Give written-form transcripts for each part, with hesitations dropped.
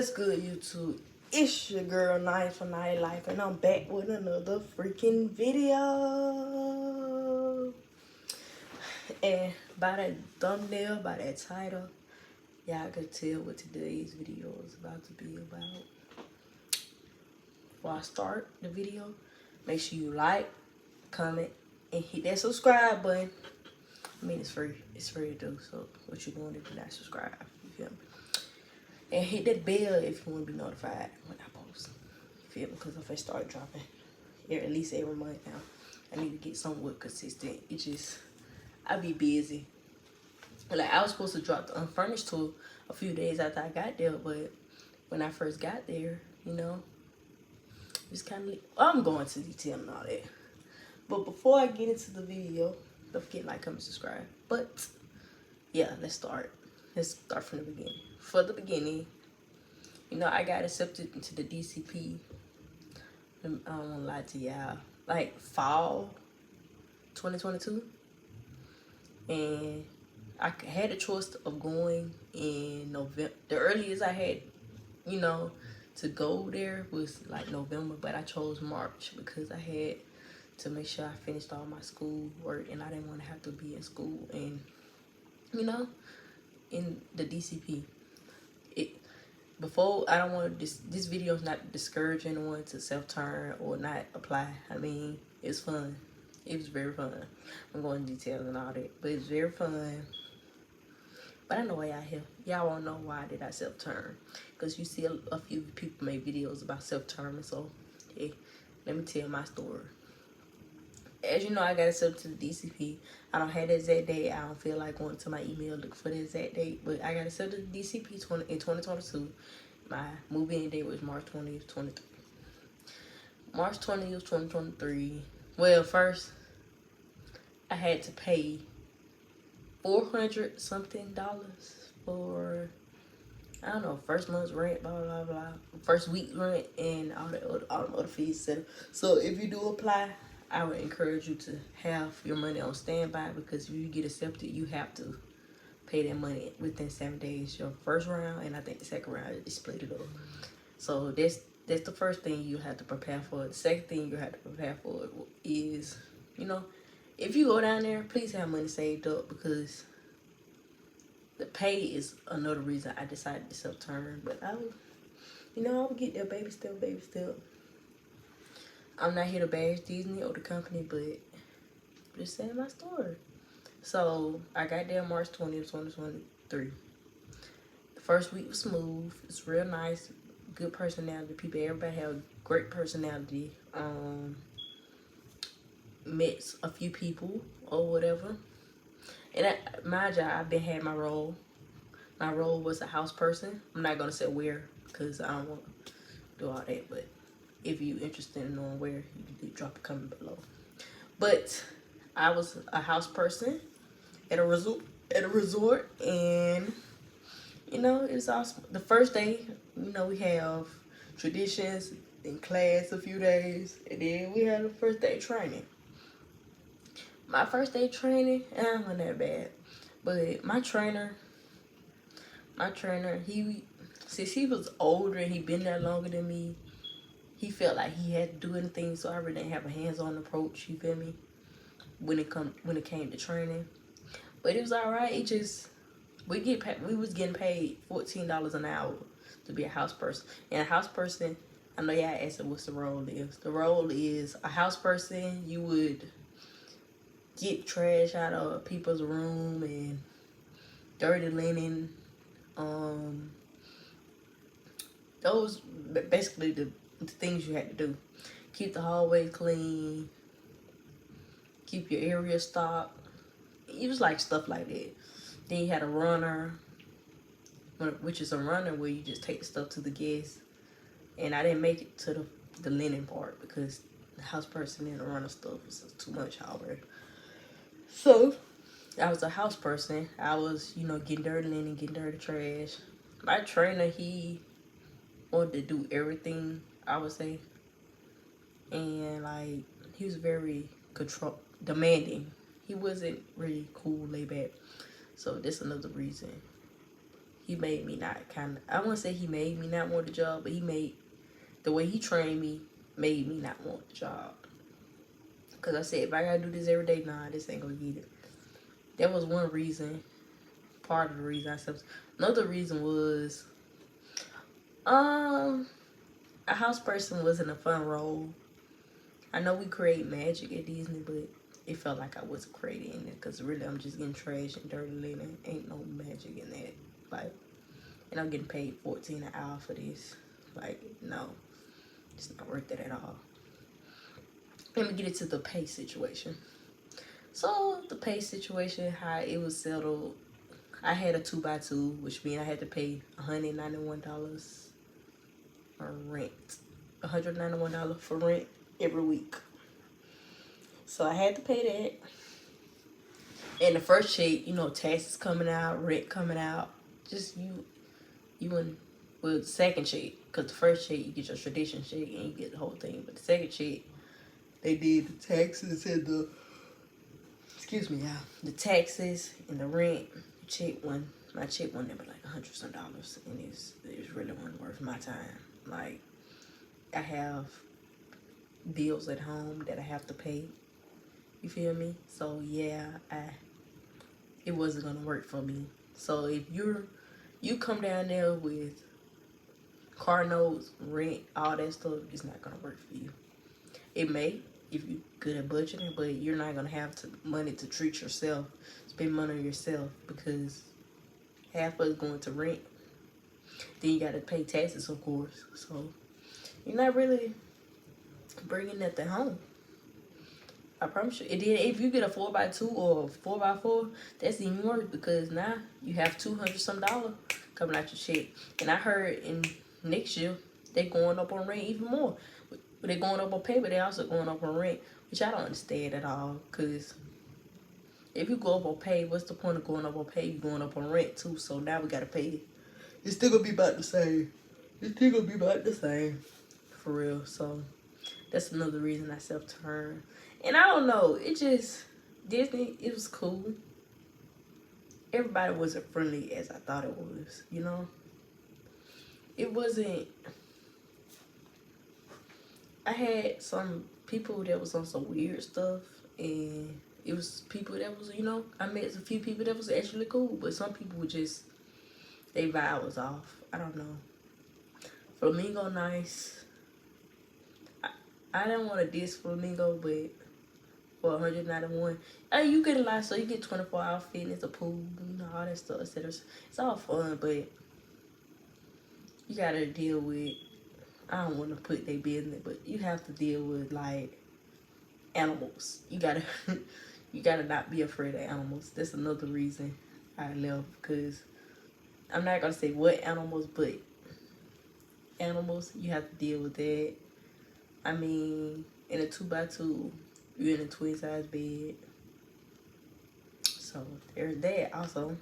What's good, YouTube? It's your girl, Night for Nightlife, and I'm back with another freaking video. And by that thumbnail, by that title, y'all could tell what today's video is about to be about. Before I start the video, make sure you like, comment, and hit that subscribe button. I mean, it's free. It's free to do, so what you doing if you're not subscribed? You feel me? And hit that bell if you want to be notified when I post. You feel me? Because if I start dropping at least every month now, I need to get somewhat consistent. It just, I be busy. Like, I was supposed to drop the Unfurnished tour a few days after I got there, but when I first got there, you know, it's kind of, I'm going to detail and all that. But before I get into the video, don't forget, like, comment, subscribe. But yeah, let's start. Let's start from the beginning. For the beginning, you know, I got accepted into the DCP. I don't want to lie to y'all. Like fall 2022, and I had a choice of going in November. The earliest I had, you know, to go there was like November, but I chose March because I had to make sure I finished all my school work, and I didn't want to have to be in school and, you know, in the DCP. Before, I don't want to, this video is not to discourage anyone to self-turn or not apply. I mean, it's fun. It was very fun. I'm going into details and all that, but it's very fun. But I know why y'all here. Y'all won't know why did I self-turn, because you see a few people make videos about self-turning. So, hey, let me tell my story. As you know, I got accepted to the DCP. I don't have the exact date. I don't feel like going to my email look for the exact date. But I got accepted to the DCP in 2022. My move-in date was March 20th, 23. March 20th, 2023. Well, first, I had to pay $400 something for, I don't know, first month's rent, blah, blah, blah. First week rent and all the other fees. So if you do apply, I would encourage you to have your money on standby, because if you get accepted, you have to pay that money within 7 days. Your first round, and I think the second round, they split it up. So that's the first thing you have to prepare for. The second thing you have to prepare for is, you know, if you go down there, please have money saved up, because the pay is another reason I decided to self-turn. But I would, you know, I would get there baby step, baby step. I'm not here to bash Disney or the company, but just saying my story. So I got there March 20th, 2023. The first week was smooth. It's real nice, good personality. People, everybody have great personality. Met a few people or whatever. And my job, I had my role. My role was a house person. I'm not gonna say where, because I don't want to do all that, but if you're interested in knowing where, you can drop a comment below. But I was a house person at a resort, and you know, it's awesome. The first day, you know, we have traditions in class a few days, and then we had the first day training. My first day training, it wasn't that bad, but my trainer, since he was older and he been there longer than me, he felt like he had to do anything, so I really didn't have a hands-on approach, you feel me, when it came to training. But it was alright. It just, we was getting paid $14 an hour to be a house person. And a house person, I know y'all asking what's the role is. The role is a house person. You would get trash out of people's room and dirty linen. Those basically the things you had to do. Keep the hallway clean, keep your area stocked. It was like stuff like that. Then you had a runner, which is a runner where you just take the stuff to the guests. And I didn't make it to the linen part, because the house person and the runner stuff was too much already. So I was a house person. I was, you know, getting dirty linen, getting dirty trash. My trainer, he wanted to do everything, I would say. And like, he was very demanding. He wasn't really cool, laid back. So that's another reason he made me not I wouldn't say he made me not want the job, but the way he trained me made me not want the job. Because I said, if I gotta do this every day, nah, this ain't gonna get it. That was one reason, part of the reason I stopped. Another reason was, a house person wasn't a fun role. I know we create magic at Disney, but it felt like I wasn't creating it, because really I'm just getting trash and dirty linen. Ain't no magic in that. Like, and I'm getting paid $14 an hour for this. Like, no, it's not worth it at all. Let me get into the pay situation. So the pay situation, how it was settled, I had a 2x2, which means I had to pay $191 for rent. $191 for rent every week. So I had to pay that. And the first check, you know, taxes coming out, rent coming out. Just you and, well, the second check, because the first check you get your tradition check and you get the whole thing. But the second check, they did the taxes and the taxes and the rent. My check one never like $100 some, and it really wasn't worth my time. Like, I have bills at home that I have to pay. You feel me? So yeah, it wasn't gonna work for me. So if you come down there with car notes, rent, all that stuff, it's not gonna work for you. It may, if you're good at budgeting, but you're not gonna have money to treat yourself, spend money on yourself, because half of it's going to rent. Then you gotta pay taxes, of course. So you're not really bringing nothing home. I promise you. And then if you get a 4x2 or a 4x4, that's even worse, because now you have $200 some coming out your check. And I heard in next year they going up on rent even more. But they're going up on pay, but they also going up on rent, which I don't understand at all. Because if you go up on pay, what's the point of going up on pay? You're going up on rent too. So now we gotta pay it. It's still gonna be about the same. For real. So that's another reason I self-turned. And I don't know, it just, Disney, it was cool. Everybody wasn't friendly as I thought it was, you know? It wasn't, I had some people that was on some weird stuff, and it was people that was, you know, I met a few people that was actually cool, but some people were just, they vibe was off. I don't know. Flamingo nice. I didn't want to diss Flamingo, but for $191, you get a lot. So you get 24-hour fitness, a pool, you know, all that stuff, etc. It's all fun, but you gotta deal with, I don't want to put their business, but you have to deal with, like, animals. You gotta you gotta not be afraid of animals. That's another reason I left, because I'm not gonna say what animals, but animals, you have to deal with that. I mean, in a 2x2, you're in a twin size bed. So there's that also.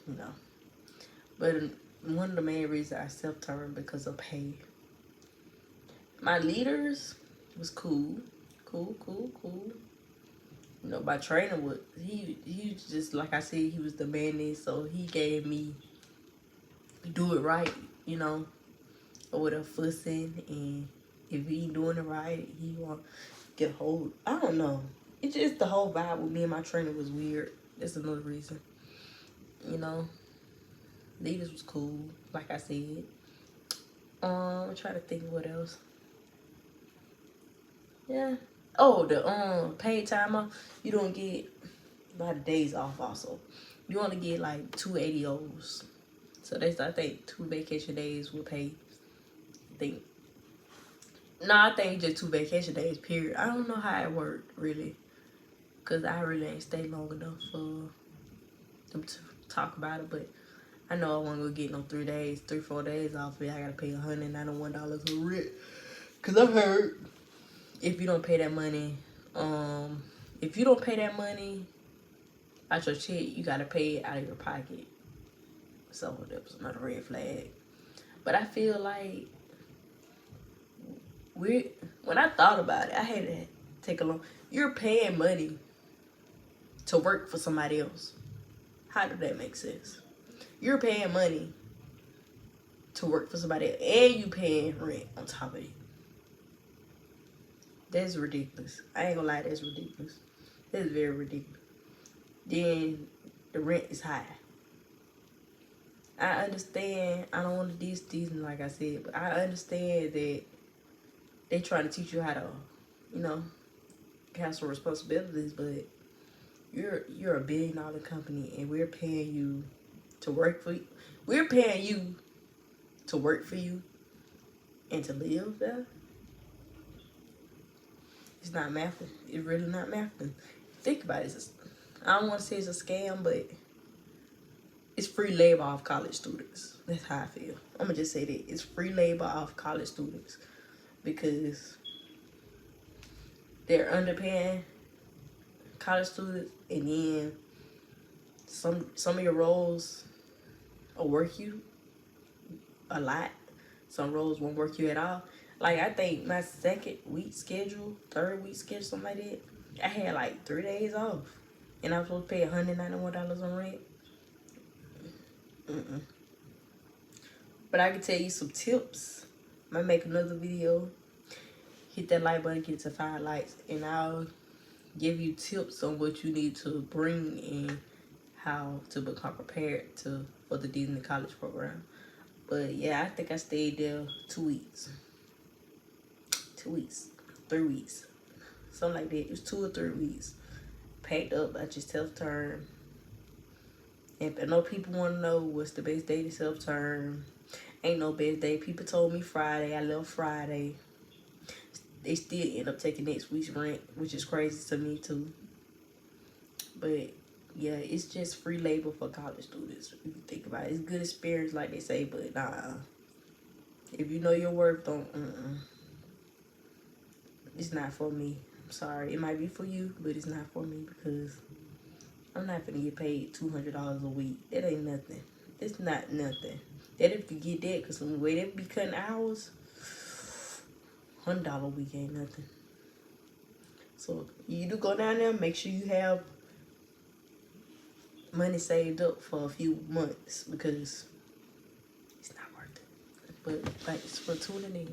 You know. But one of the main reasons I self-turned because of pay. My leaders was cool. Cool. You know, my trainer was, he was just, like I said, he was demanding, so he gave me do it right, you know, or with a fussing, and if he ain't doing it right, he want get a hold. I don't know. It's just the whole vibe with me and my trainer was weird. That's another reason. You know, leaders was cool, like I said. I'm trying to think what else. Yeah. Oh, the paid time off. You don't get a lot of days off also. You only get like 2 ADOs. So that's, I think, 2 vacation days will pay. I think just 2 vacation days, period. I don't know how it worked, really. Because I really ain't stayed long enough for them to talk about it. But I know I wasn't going to get no 3-4 days off of it. I got to pay $191 for rent. Because I've heard if you don't pay that money, out your check, you got to pay it out of your pocket. So that was another red flag. But I feel like when I thought about it, I had to take a look. You're paying money to work for somebody else. How did that make sense? You're paying money to work for somebody else, and you paying rent on top of it. That's ridiculous. I ain't gonna lie, that's ridiculous. That's very ridiculous. Then the rent is high. I understand. I don't want to diss these, like I said, but I understand that they trying to teach you how to, you know, have some responsibilities. But you're a $1 billion company, and we're paying you to work for you. We're paying you to work for you and to live there. It's not mathing. It's really not mathing. Think about it. I don't want to say it's a scam, but it's free labor off college students. That's how I feel. I'm going to just say that. It's free labor off college students because they're underpaying college students, and then some of your roles will work you a lot. Some roles won't work you at all. Like, I think my second week schedule, third week schedule, something like that, I had like 3 days off. And I was supposed to pay $191 on rent. But I can tell you some tips. I might make another video. Hit that like button, get to 5 likes. And I'll give you tips on what you need to bring and how to become prepared for the Disney College program. But yeah, I think I stayed there 2 weeks. 2 weeks. 3 weeks. Something like that. It was 2 or 3 weeks. Packed up. I just self-term. And I know people want to know what's the best day to self-term. Ain't no best day. People told me Friday. I left Friday. They still end up taking next week's rent, which is crazy to me too. But yeah, it's just free labor for college students. If you think about it, it's good experience, like they say, but nah. If you know your worth, don't. It's not for me. I'm sorry. It might be for you, but it's not for me because I'm not gonna get paid $200 a week. That ain't nothing. It's not nothing. That if you get that, because the way they be cutting hours, $100 a week ain't nothing. So you do go down there, make sure you have money saved up for a few months because it's not worth it. But thanks for tuning in.